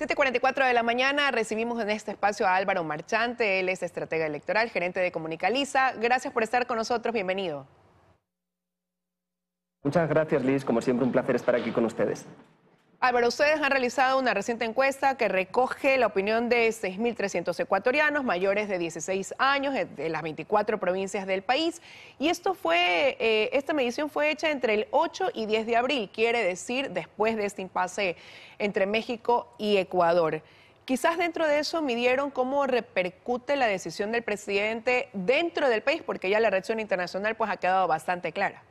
7:44 de la mañana recibimos en este espacio a Álvaro Marchante. Él es estratega electoral, gerente de Comunicaliza. Gracias por estar con nosotros, bienvenido. Muchas gracias, Liz. Como siempre, un placer estar aquí con ustedes. Álvaro, ustedes han realizado una reciente encuesta que recoge la opinión de 6.300 ecuatorianos mayores de 16 años de las 24 provincias del país. Y esta medición fue hecha entre el 8 y 10 de abril, quiere decir después de este impasse entre México y Ecuador. Quizás dentro de eso midieron cómo repercute la decisión del presidente dentro del país, porque ya la reacción internacional pues ha quedado bastante clara.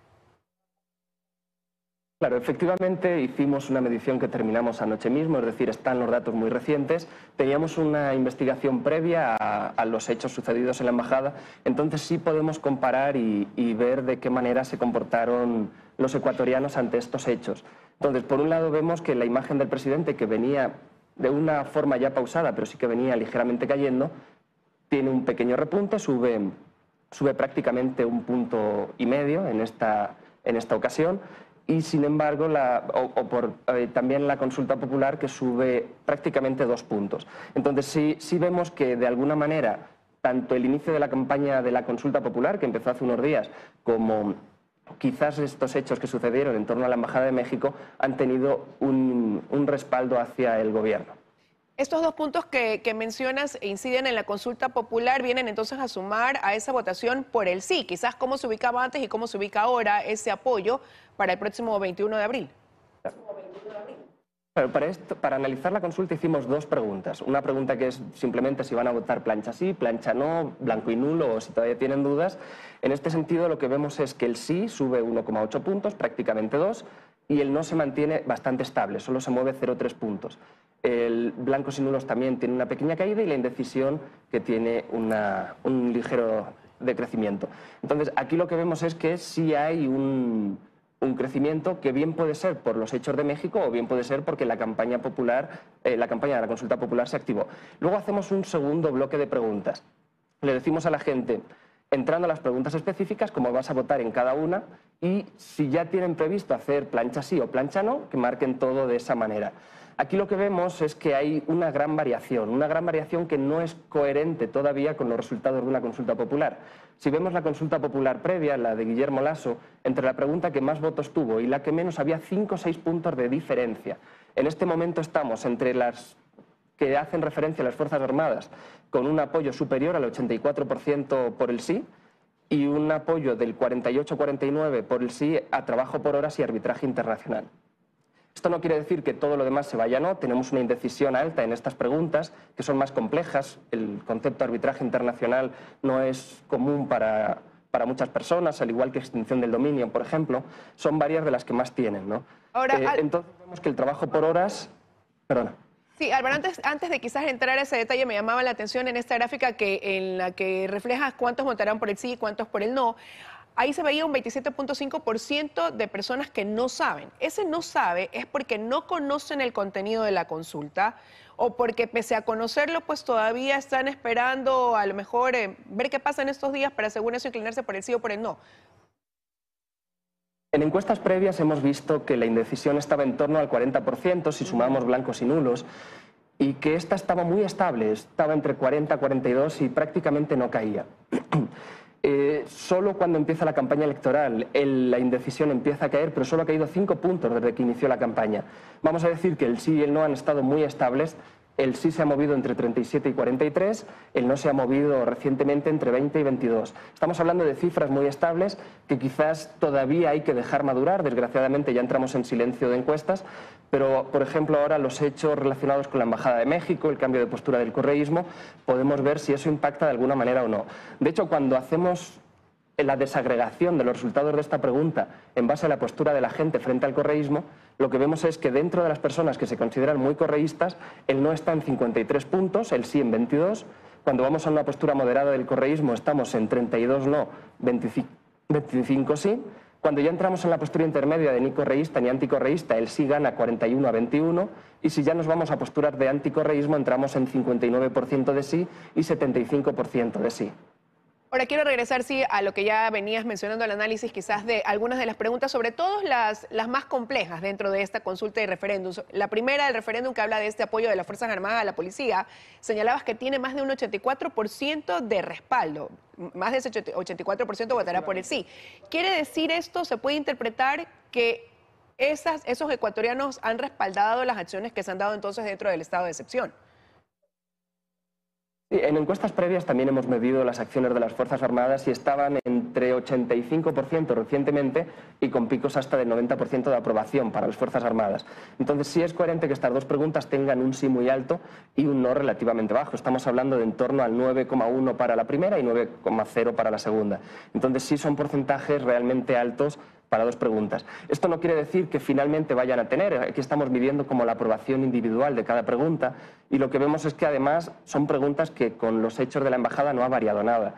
Claro, efectivamente hicimos una medición que terminamos anoche mismo, es decir, están los datos muy recientes. Teníamos una investigación previa a los hechos sucedidos en la embajada, entonces sí podemos comparar y ver de qué manera se comportaron los ecuatorianos ante estos hechos. Entonces, por un lado vemos que la imagen del presidente, que venía de una forma ya pausada, pero sí que venía ligeramente cayendo, tiene un pequeño repunte, sube prácticamente 1,5 puntos en esta ocasión. Y sin embargo, también la consulta popular, que sube prácticamente 2 puntos. Entonces sí vemos que de alguna manera tanto el inicio de la campaña de la consulta popular, que empezó hace unos días, como quizás estos hechos que sucedieron en torno a la Embajada de México han tenido un respaldo hacia el gobierno. Estos 2 puntos que mencionas inciden en la consulta popular, vienen entonces a sumar a esa votación por el sí. Quizás cómo se ubicaba antes y cómo se ubica ahora ese apoyo para el próximo 21 de abril. Para analizar la consulta hicimos 2 preguntas. Una pregunta que es simplemente si van a votar plancha sí, plancha no, blanco y nulo, o si todavía tienen dudas. En este sentido lo que vemos es que el sí sube 1,8 puntos, prácticamente 2, y el no se mantiene bastante estable, solo se mueve 0,3 puntos. El blancos y nulos también tiene una pequeña caída y la indecisión que tiene un ligero decrecimiento. Entonces, aquí lo que vemos es que sí hay un crecimiento que bien puede ser por los hechos de México o bien puede ser porque la campaña de la consulta popular se activó. Luego hacemos un segundo bloque de preguntas. Le decimos a la gente, entrando a las preguntas específicas, cómo vas a votar en cada una, y si ya tienen previsto hacer plancha sí o plancha no, que marquen todo de esa manera. Aquí lo que vemos es que hay una gran variación que no es coherente todavía con los resultados de una consulta popular. Si vemos la consulta popular previa, la de Guillermo Lasso, entre la pregunta que más votos tuvo y la que menos había 5 o 6 puntos de diferencia. En este momento estamos entre las que hacen referencia a las Fuerzas Armadas con un apoyo superior al 84% por el sí y un apoyo del 48-49% por el sí a trabajo por horas y arbitraje internacional. Esto no quiere decir que todo lo demás se vaya no, tenemos una indecisión alta en estas preguntas, que son más complejas. El concepto de arbitraje internacional no es común para muchas personas, al igual que extinción del dominio, por ejemplo. Son varias de las que más tienen, ¿no? Ahora, entonces vemos que el trabajo por horas... Perdona. Sí, Álvaro, antes de quizás entrar a ese detalle, me llamaba la atención en esta gráfica en la que reflejas cuántos votarán por el sí y cuántos por el no. Ahí se veía un 27.5% de personas que no saben. Ese no sabe es porque no conocen el contenido de la consulta o porque pese a conocerlo, pues todavía están esperando a lo mejor ver qué pasa en estos días para según eso inclinarse por el sí o por el no. En encuestas previas hemos visto que la indecisión estaba en torno al 40% si sumamos blancos y nulos, y que esta estaba muy estable, estaba entre 40 y 42 y prácticamente no caía. Solo cuando empieza la campaña electoral la indecisión empieza a caer, pero solo ha caído 5 puntos desde que inició la campaña. Vamos a decir que el sí y el no han estado muy estables. El sí se ha movido entre 37 y 43, el no se ha movido recientemente entre 20 y 22. Estamos hablando de cifras muy estables que quizás todavía hay que dejar madurar. Desgraciadamente ya entramos en silencio de encuestas, pero por ejemplo ahora los hechos relacionados con la Embajada de México, el cambio de postura del correísmo, podemos ver si eso impacta de alguna manera o no. De hecho, cuando hacemos la desagregación de los resultados de esta pregunta en base a la postura de la gente frente al correísmo, lo que vemos es que dentro de las personas que se consideran muy correístas, el no está en 53 puntos, el sí en 22. Cuando vamos a una postura moderada del correísmo estamos en 32 no, 25 sí. Cuando ya entramos en la postura intermedia de ni correísta ni anticorreísta, el sí gana 41-21, y si ya nos vamos a posturas de anticorreísmo entramos en 59% de sí y 75% de sí. Ahora quiero regresar, sí, a lo que ya venías mencionando, el análisis quizás de algunas de las preguntas, sobre todo las más complejas dentro de esta consulta y referéndum. La primera, el referéndum que habla de este apoyo de las Fuerzas Armadas a la policía, señalabas que tiene más de un 84% de respaldo. Más de ese 84% votará por el sí. ¿Quiere decir esto, se puede interpretar que esos ecuatorianos han respaldado las acciones que se han dado entonces dentro del estado de excepción? Sí, en encuestas previas también hemos medido las acciones de las Fuerzas Armadas y estaban entre 85% recientemente y con picos hasta del 90% de aprobación para las Fuerzas Armadas. Entonces sí es coherente que estas dos preguntas tengan un sí muy alto y un no relativamente bajo. Estamos hablando de en torno al 9,1 para la primera y 9,0 para la segunda. Entonces sí son porcentajes realmente altos para dos preguntas. Esto no quiere decir que finalmente vayan a tener, aquí estamos midiendo como la aprobación individual de cada pregunta y lo que vemos es que además son preguntas que con los hechos de la embajada no ha variado nada.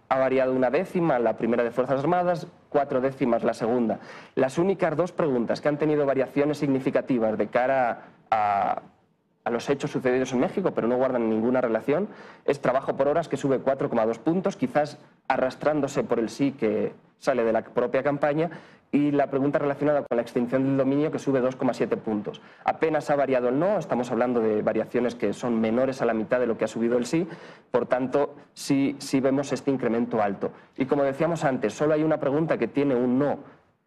Ha variado 1/10 la primera de Fuerzas Armadas, 4/10 la segunda. Las únicas dos preguntas que han tenido variaciones significativas de cara a los hechos sucedidos en México, pero no guardan ninguna relación, es trabajo por horas, que sube 4,2 puntos, quizás arrastrándose por el sí que sale de la propia campaña, y la pregunta relacionada con la extinción del dominio, que sube 2,7 puntos. Apenas ha variado el no, estamos hablando de variaciones que son menores a la mitad de lo que ha subido el sí, por tanto sí vemos este incremento alto. Y como decíamos antes, solo hay una pregunta que tiene un no,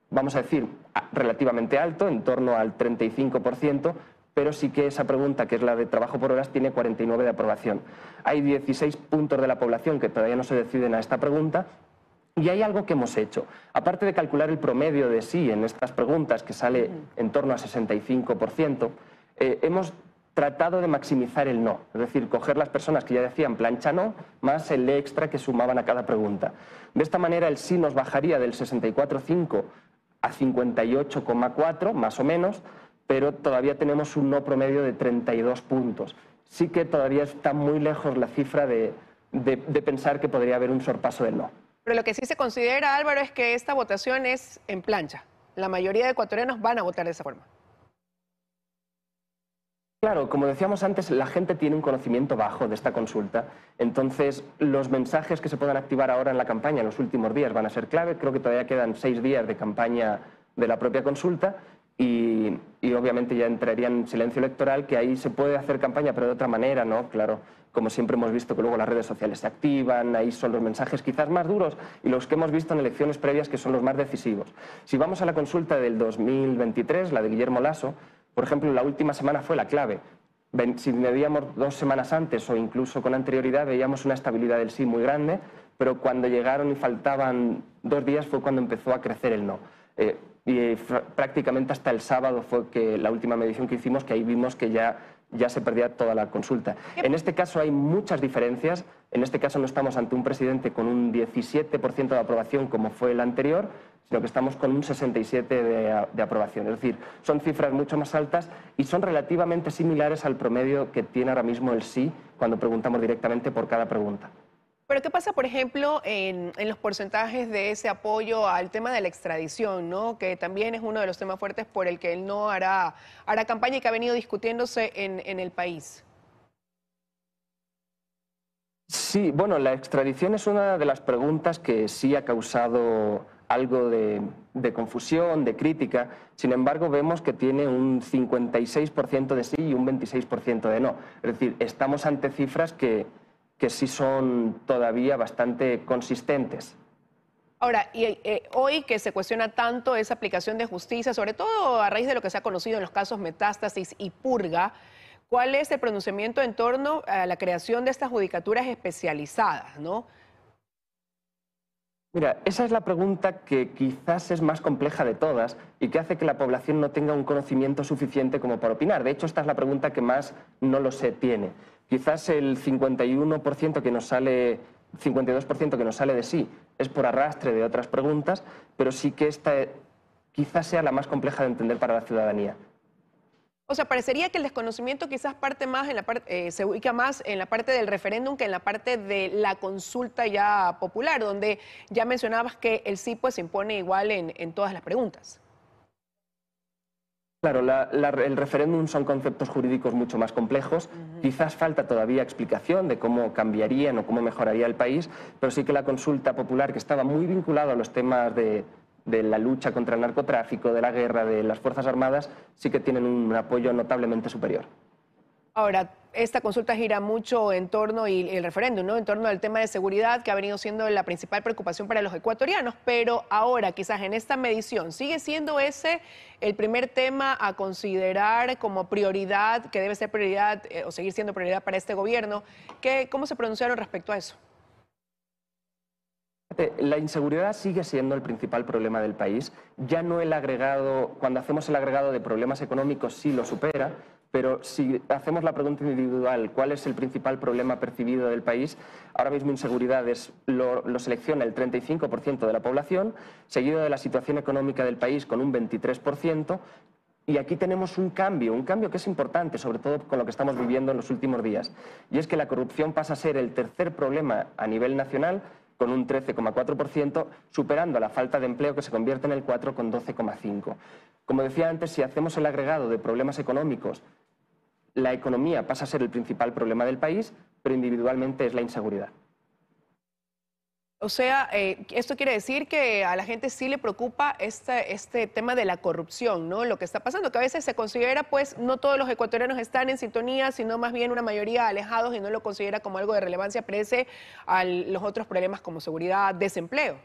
vamos a decir, relativamente alto, en torno al 35%, pero sí que esa pregunta, que es la de trabajo por horas, tiene 49 de aprobación. Hay 16 puntos de la población que todavía no se deciden a esta pregunta y hay algo que hemos hecho. Aparte de calcular el promedio de sí en estas preguntas, que sale en torno a 65%, hemos tratado de maximizar el no, es decir, coger las personas que ya decían plancha no, más el extra que sumaban a cada pregunta. De esta manera el sí nos bajaría del 64,5 a 58,4, más o menos, pero todavía tenemos un no promedio de 32 puntos. Sí que todavía está muy lejos la cifra de pensar que podría haber un sorpaso del no. Pero lo que sí se considera, Álvaro, es que esta votación es en plancha. La mayoría de ecuatorianos van a votar de esa forma. Claro, como decíamos antes, la gente tiene un conocimiento bajo de esta consulta, entonces los mensajes que se puedan activar ahora en la campaña en los últimos días van a ser clave. Creo que todavía quedan 6 días de campaña de la propia consulta y obviamente ya entraría en silencio electoral, que ahí se puede hacer campaña, pero de otra manera, ¿no? Claro, como siempre hemos visto que luego las redes sociales se activan, ahí son los mensajes quizás más duros y los que hemos visto en elecciones previas que son los más decisivos. Si vamos a la consulta del 2023, la de Guillermo Lasso, por ejemplo, la última semana fue la clave. Si medíamos 2 semanas antes o incluso con anterioridad, veíamos una estabilidad del sí muy grande, pero cuando llegaron y faltaban 2 días fue cuando empezó a crecer el no. Prácticamente hasta el sábado fue que la última medición que hicimos, que ahí vimos que ya se perdía toda la consulta. En este caso hay muchas diferencias. En este caso no estamos ante un presidente con un 17% de aprobación como fue el anterior, sino que estamos con un 67% de aprobación. Es decir, son cifras mucho más altas y son relativamente similares al promedio que tiene ahora mismo el sí cuando preguntamos directamente por cada pregunta. Pero ¿qué pasa, por ejemplo, en los porcentajes de ese apoyo al tema de la extradición, ¿no? Que también es uno de los temas fuertes por el que él no hará campaña y que ha venido discutiéndose en el país? Sí, bueno, la extradición es una de las preguntas que sí ha causado algo de confusión, de crítica. Sin embargo, vemos que tiene un 56% de sí y un 26% de no. Es decir, estamos ante cifras que sí son todavía bastante consistentes. Ahora, y hoy que se cuestiona tanto esa aplicación de justicia, sobre todo a raíz de lo que se ha conocido en los casos Metástasis y Purga, ¿cuál es el pronunciamiento en torno a la creación de estas judicaturas especializadas, ¿no? Mira, esa es la pregunta que quizás es más compleja de todas y que hace que la población no tenga un conocimiento suficiente como para opinar. De hecho, esta es la pregunta que más no lo sé tiene. Quizás el 51% que nos sale, 52% que nos sale de sí es por arrastre de otras preguntas, pero sí que esta quizás sea la más compleja de entender para la ciudadanía. O sea, parecería que el desconocimiento quizás parte más en la se ubica más en la parte del referéndum que en la parte de la consulta ya popular, donde ya mencionabas que el sí pues se impone igual en todas las preguntas. Claro, el referéndum son conceptos jurídicos mucho más complejos. Quizás falta todavía explicación de cómo cambiarían o cómo mejoraría el país, pero sí que la consulta popular, que estaba muy vinculada a los temas de la lucha contra el narcotráfico, de la guerra, de las Fuerzas Armadas, sí que tienen un apoyo notablemente superior. Ahora, esta consulta gira mucho en torno, y el referéndum, ¿no?, en torno al tema de seguridad, que ha venido siendo la principal preocupación para los ecuatorianos, pero ahora quizás en esta medición, ¿sigue siendo ese el primer tema a considerar como prioridad, que debe ser prioridad o seguir siendo prioridad para este gobierno? ¿Cómo se pronunciaron respecto a eso? La inseguridad sigue siendo el principal problema del país. Ya no el agregado, cuando hacemos el agregado de problemas económicos sí lo supera, pero si hacemos la pregunta individual, ¿cuál es el principal problema percibido del país? Ahora mismo inseguridad lo selecciona el 35% de la población, seguido de la situación económica del país con un 23%, y aquí tenemos un cambio que es importante, sobre todo con lo que estamos viviendo en los últimos días, y es que la corrupción pasa a ser el tercer problema a nivel nacional, con un 13,4%, superando la falta de empleo, que se convierte en el 4 con 12,5%. Como decía antes, si hacemos el agregado de problemas económicos, la economía pasa a ser el principal problema del país, pero individualmente es la inseguridad. O sea, esto quiere decir que a la gente sí le preocupa este tema de la corrupción, ¿no? Lo que está pasando, que a veces se considera, pues, no todos los ecuatorianos están en sintonía, sino más bien una mayoría alejados y no lo considera como algo de relevancia pese a los otros problemas como seguridad, desempleo.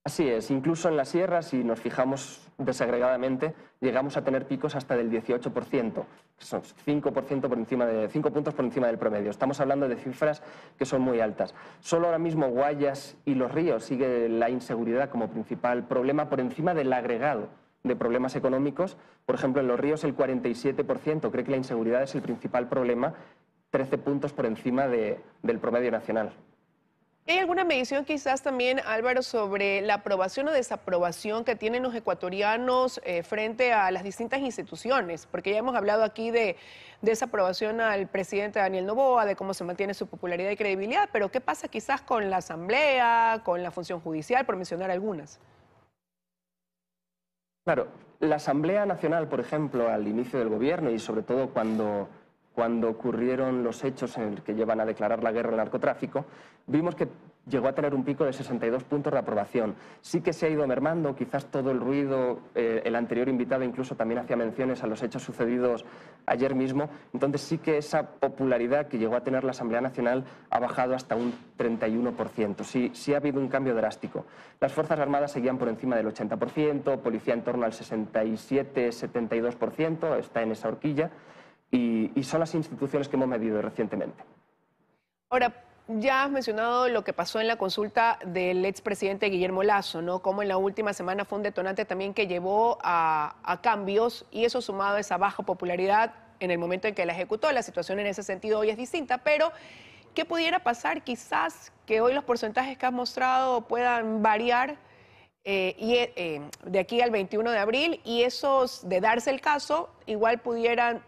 Así es, incluso en la sierra, si nos fijamos desagregadamente, llegamos a tener picos hasta del 18%, que son 5% por encima 5 puntos por encima del promedio. Estamos hablando de cifras que son muy altas. Solo ahora mismo Guayas y Los Ríos sigue la inseguridad como principal problema por encima del agregado de problemas económicos. Por ejemplo, en Los Ríos el 47% cree que la inseguridad es el principal problema, 13 puntos por encima del promedio nacional. ¿Hay alguna medición quizás también, Álvaro, sobre la aprobación o desaprobación que tienen los ecuatorianos frente a las distintas instituciones? Porque ya hemos hablado aquí de esa aprobación al presidente Daniel Noboa, de cómo se mantiene su popularidad y credibilidad, pero ¿qué pasa quizás con la Asamblea, con la función judicial, por mencionar algunas? Claro, la Asamblea Nacional, por ejemplo, al inicio del gobierno y sobre todo cuando ocurrieron los hechos en el que llevan a declarar la guerra al narcotráfico, vimos que llegó a tener un pico de 62 puntos de aprobación. Sí que se ha ido mermando, quizás todo el ruido, el anterior invitado incluso también hacía menciones a los hechos sucedidos ayer mismo, entonces sí que esa popularidad que llegó a tener la Asamblea Nacional ha bajado hasta un 31%. Sí ha habido un cambio drástico. Las Fuerzas Armadas seguían por encima del 80%, Policía en torno al 67-72%, está en esa horquilla, y son las instituciones que hemos medido recientemente. Ahora, ya has mencionado lo que pasó en la consulta del expresidente Guillermo Lasso, ¿no? Como en la última semana fue un detonante también que llevó a cambios, y eso sumado a esa baja popularidad en el momento en que la ejecutó. La situación en ese sentido hoy es distinta, pero ¿qué pudiera pasar quizás que hoy los porcentajes que has mostrado puedan variar de aquí al 21 de abril y esos, de darse el caso, igual pudieran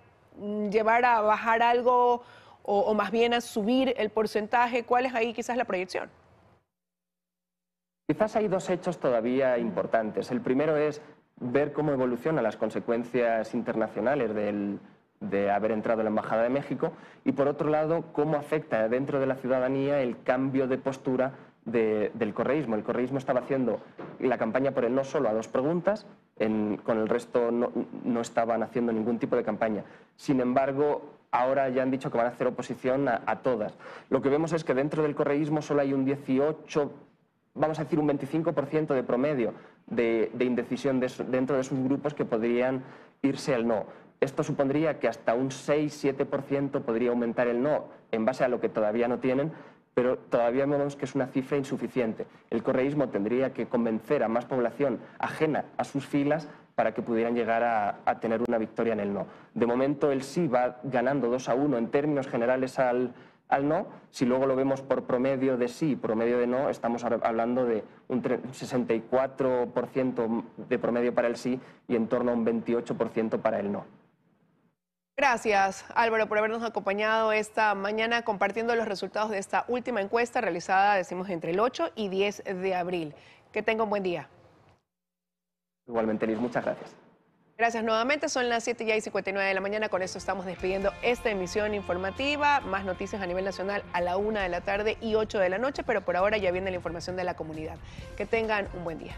llevar a bajar algo o más bien a subir el porcentaje? ¿Cuál es ahí quizás la proyección? Quizás hay dos hechos todavía importantes. El primero es ver cómo evolucionan las consecuencias internacionales de haber entrado a la Embajada de México, y por otro lado, cómo afecta dentro de la ciudadanía el cambio de postura del correísmo. El correísmo estaba haciendo la campaña por el no solo a dos preguntas, con el resto no estaban haciendo ningún tipo de campaña. Sin embargo, ahora ya han dicho que van a hacer oposición a todas. Lo que vemos es que dentro del correísmo solo hay un 18, vamos a decir un 25% de promedio de indecisión dentro de sus grupos que podrían irse al no. Esto supondría que hasta un 6-7% podría aumentar el no, en base a lo que todavía no tienen, pero todavía vemos que es una cifra insuficiente. El correísmo tendría que convencer a más población ajena a sus filas para que pudieran llegar a tener una victoria en el no. De momento el sí va ganando 2-1 en términos generales al no. Si luego lo vemos por promedio de sí y promedio de no, estamos hablando de un 64% de promedio para el sí y en torno a un 28% para el no. Gracias, Álvaro, por habernos acompañado esta mañana compartiendo los resultados de esta última encuesta realizada, decimos, entre el 8 y 10 de abril. Que tenga un buen día. Igualmente, Liz, muchas gracias. Gracias nuevamente, son las 7:59 de la mañana, con esto estamos despidiendo esta emisión informativa. Más noticias a nivel nacional a la 1 de la tarde y 8 de la noche, pero por ahora ya viene la información de la comunidad. Que tengan un buen día.